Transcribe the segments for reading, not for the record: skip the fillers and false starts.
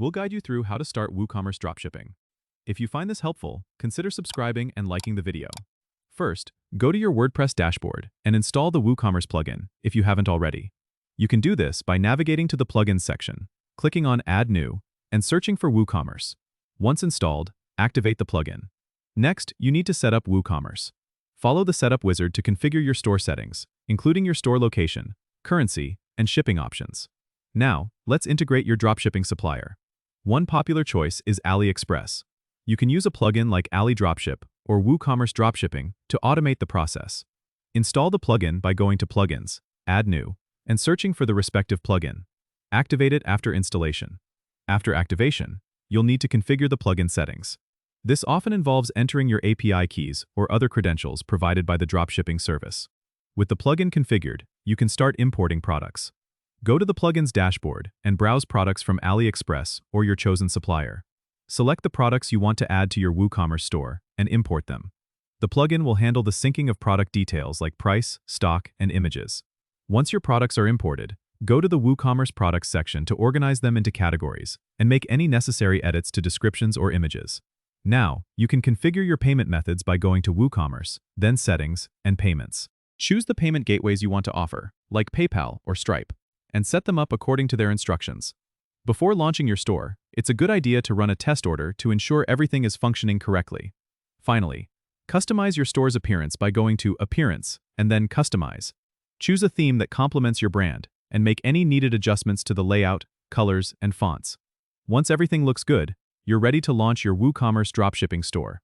we'll guide you through how to start WooCommerce dropshipping. If you find this helpful, consider subscribing and liking the video. First, go to your WordPress dashboard and install the WooCommerce plugin if you haven't already. You can do this by navigating to the Plugins section, clicking on Add New, and searching for WooCommerce. Once installed, activate the plugin. Next, you need to set up WooCommerce. Follow the setup wizard to configure your store settings, including your store location, currency, and shipping options. Now, let's integrate your dropshipping supplier. One popular choice is AliExpress. You can use a plugin like AliDropship or WooCommerce Dropshipping to automate the process. Install the plugin by going to Plugins, Add New, and searching for the respective plugin. Activate it after installation. After activation, you'll need to configure the plugin settings. This often involves entering your API keys or other credentials provided by the dropshipping service. With the plugin configured, you can start importing products. Go to the plugins dashboard and browse products from AliExpress or your chosen supplier. Select the products you want to add to your WooCommerce store and import them. The plugin will handle the syncing of product details like price, stock, and images. Once your products are imported, go to the WooCommerce products section to organize them into categories and make any necessary edits to descriptions or images. Now, you can configure your payment methods by going to WooCommerce, then Settings, and Payments. Choose the payment gateways you want to offer, like PayPal or Stripe, and set them up according to their instructions. Before launching your store, it's a good idea to run a test order to ensure everything is functioning correctly. Finally, customize your store's appearance by going to Appearance and then Customize. Choose a theme that complements your brand and make any needed adjustments to the layout, colors, and fonts. Once everything looks good, you're ready to launch your WooCommerce dropshipping store.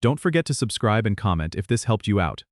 Don't forget to subscribe and comment if this helped you out.